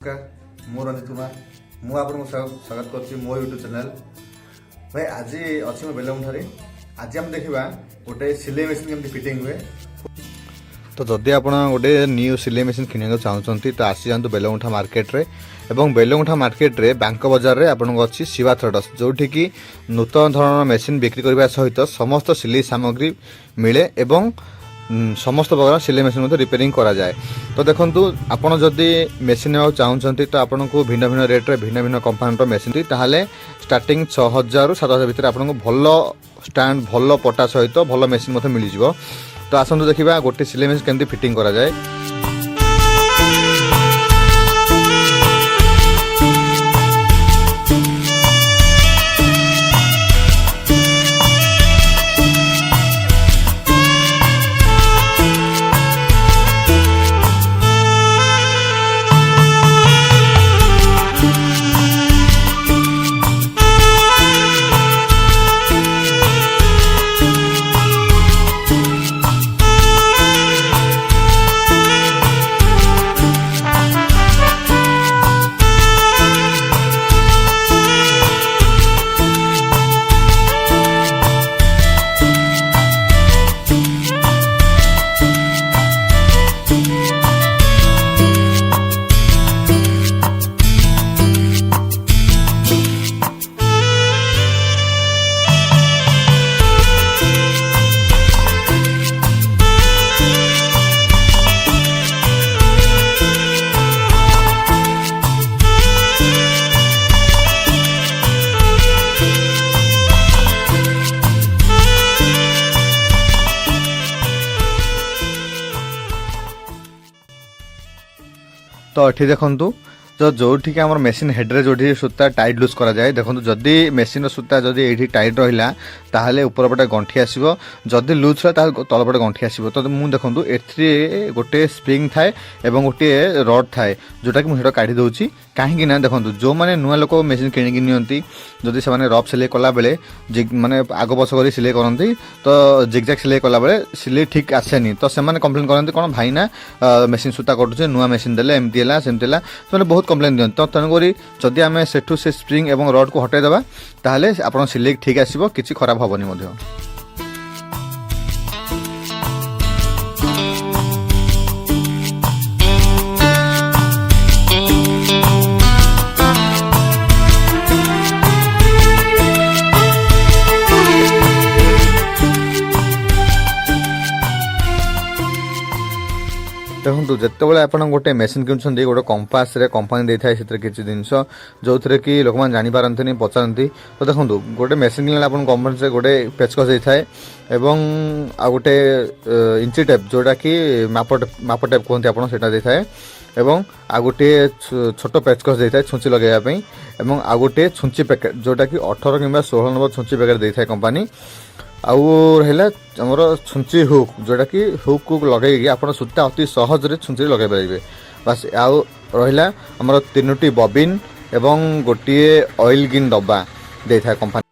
नमस्कार मु रंजित कुमार मु आपको स्वागत कर मो यूट्यूब चैनल भाई आज अच्छी मो बेलमुठारे आज आम देखा गोटे सिलाई मेसीन केमती फिटिंग हुए। तो जदि आप गोटे न्यू सिलाई मेसीन किणा चाहते तो आसी जातु बेलमुठा मार्केट रे एवं बेलमुठा मार्केट रे बैंक बजार रे आपको अच्छी शिवा थ्रेडर्स जोठी की नूतन धरण मेसीन बिक्री करने सहित समस्त सिलाई सामग्री मिले एवं समस्त प्रकार सिलाई मेसीन रिपेयरिंग करा जाए। तो देखो आपड़ जदि मेसीन ने चाहते तो आपन को भिन्न भिन्न रेट्रे भिन्न भिन्न कंपानी मेसीन ताहले स्टार्टिंग 6000 रु 7000 भितर आपन भल स्टैंड भल पटा सहित भल मेसीन मिल जाए। तो आसतु देखा गोटे सिलाई मेसीन केमती फिटिंग करा जाए। तो ये देखु तो जोठी आम मेसीन हेड्रे जो सूता टाइट लूज करा जाए। देखो जदि मेसीन सूता जदि ये टाइट रहा ताहले ऊपर पटे गंठी आसो जदि लूज रहा तल पटे गंठी आसो। तो मुझे देखो ए गोटे स्प्रिंग थाए एवं गोटे रड थाए जोटा कि मुझे काढ़ी दूसरी कहीं देखो जो मैंने नुआ लोक मेसीन किणिकी नियंती जदि से रफ सिलाई कला बेले माने आग पछ कर सिलाई करती तो जिगजाग सिलाई कला बेले सिलाई ठीक आसेनी। तो से कंप्लेन करते कौन भाई ना मेसीन सूता कटुचे नुआ मेसीन देले एमती है सेमती है तो बहुत कंप्लेन दिखते। तो तेणुक जदि आम सेठू से स्प्रिंग एवं रड को हटाईदेवा ताहले आप सिलाई ठीक आसो किसी खराब हेनी। देखो जिते आप गोटे मेसीन किणुंट गोटे कंपास रे कंपानी दे था किसी जिनस जो थे कि लोक मैंने जापारती पचारती। तो देखो गोटे मेसीन किणा आप कंपानी से गोटे पेचकस दे था एवं आ गोटे इंची टेप जोटा कि माप टेप कहते हैं दे था एवं आ गोटे छोट पेचकस दे था छुंची लगेवाई एवं आ गोटे छुंची पैकेट जोटा कि 18 कि 16 नंबर छुंची पैकेट दे था कंपानी। आउ रहा आमर छुंची हुक जोटा कि हुक को लगे आप सूता अति सहज छुंची लगे पारे बस। आउ रहा आमर 3टी बबिन एवं गोटे ऑयल गिन डब्बा दे था कंपानी।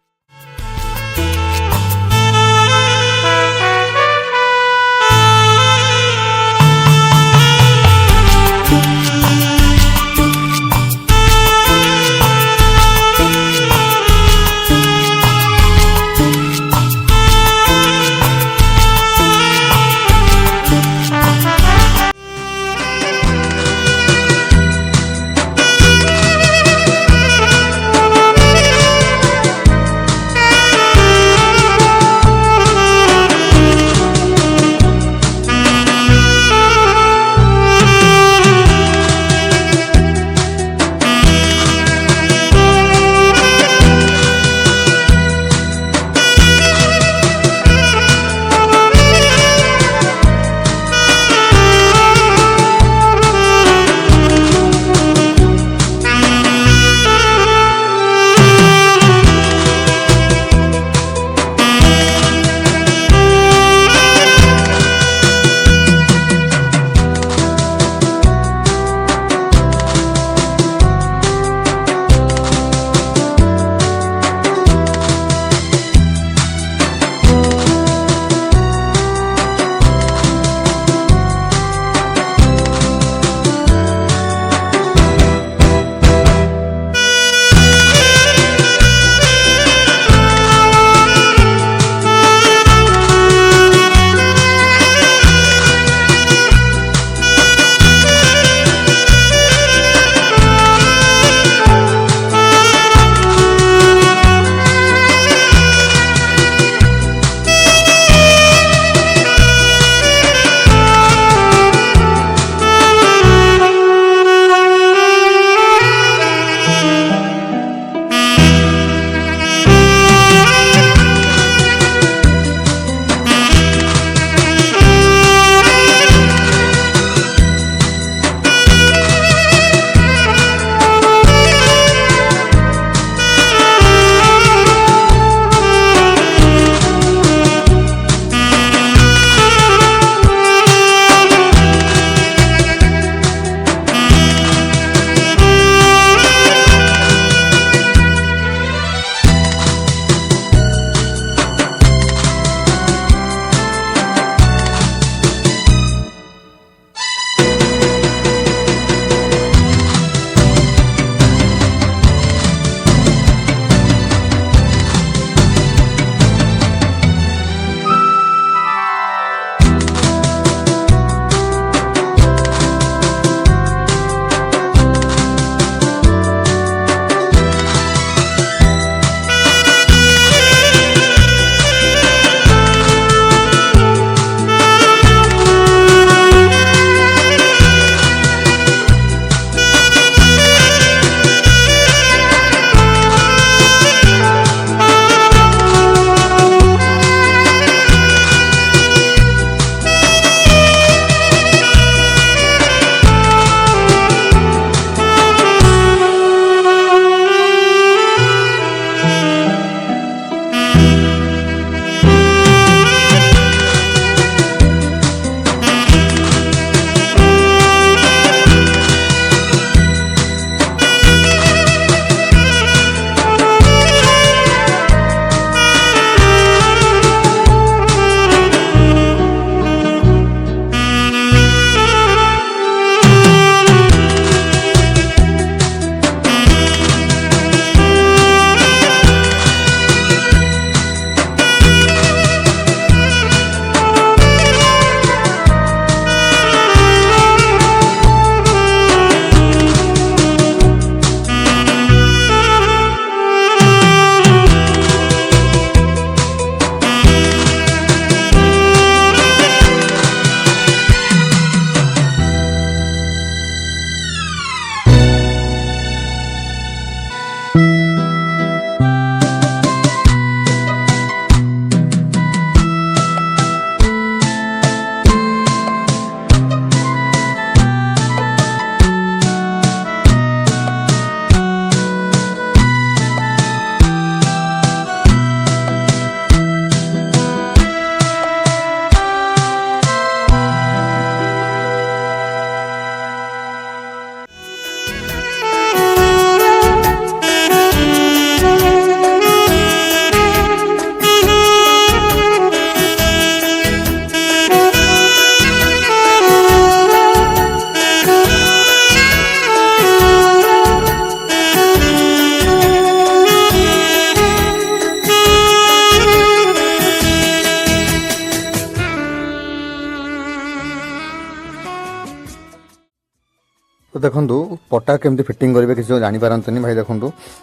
तो देखो पटा केमती फिटिंग करेंगे किसी जापारती भाई देखो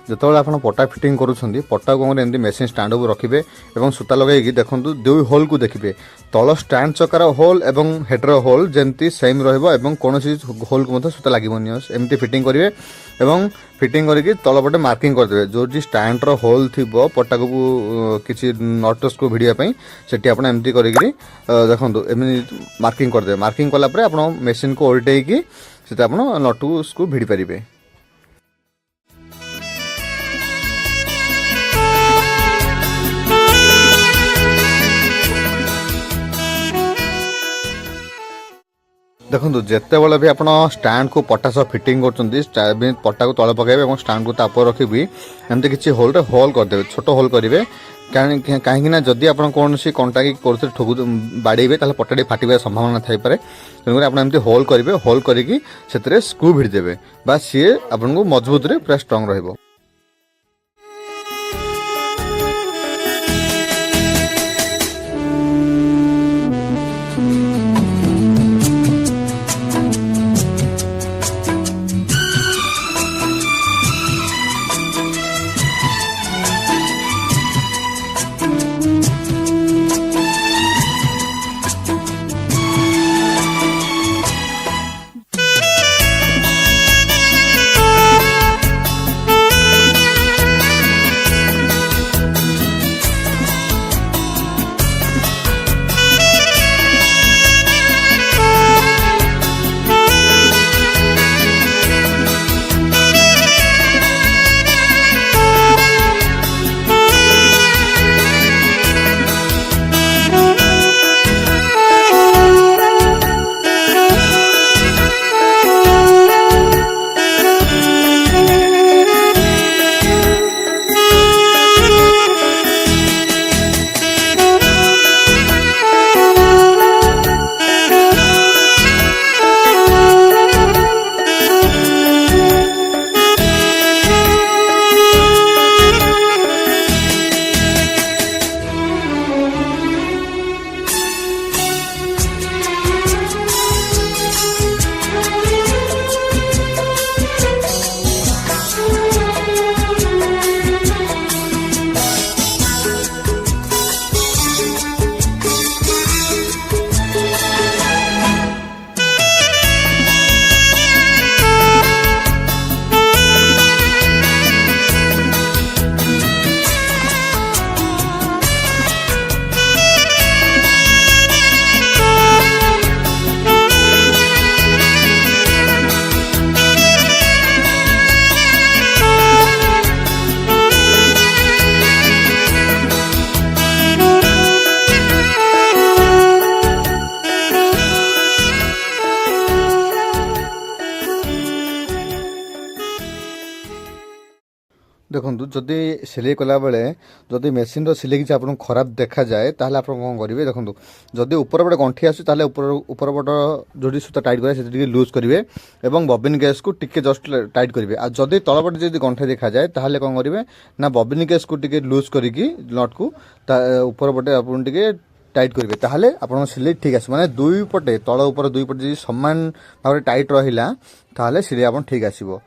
जो आप पटा फिटिंग करुँच पटा को एमती मेसीन स्टाण्ड को रखिए और सूता लगे देखो दुई होल को देखिए तल स्टाण्ड चकार होल और हेडर होल जमती सेम रोक होल को सूता लगे एमती फिटिंग करेंगे और फिटिंग करके तलपटे मार्किंग करदे जो स्टाण्ड होल थी पटा को किसी नटस को भिड़ापी से आप एमती करी देखो एमती मार्किंग करदे मार्किंग कलापर आप मेसीन को ओल्टे से आप नटुस को भिड़ी पारे। देखो जिते बड़े भी आप स्टाण्ड को पटा सह फिटिंग कर पटा को तले पकड़े और स्टाण्ड को तापर रखी एमती किसी होल करदे छोट होल करेंगे कहीं जदि आप कौन कंटा की ठोक बाड़े पटाटी फाटे संभावना थी तेणुक आप एमती होल करेंगे होल करके स्क्रू भिड़देवे बा सी आपको मजबूत पूरा स्ट्रंग रहिबो। देखो जदि सिलाई कला बेले जदि मेसीन सिलाई किसी आपको खराब देखा जाए ताहले आप कौन करेंगे देखो जदि ऊपर पटे गंठी आस ऊपर पट जो सूता टाइट करे लुज करेंगे और बबिन गैस को टिके जस्ट टाइट करेंगे आ जदि तलपटे जब गंठे देखा जाए ताहले कौन करेंगे ना बबिन गैस को टिके लुज करके नट को ऊपर पटे आप टाइट करेंगे ताहले आप सिलाई ठीक आस माने दुई पटे तल ऊपर दुई पटे सामान भाव टाइट रहा ताहले सिलाई आप ठीक आसो।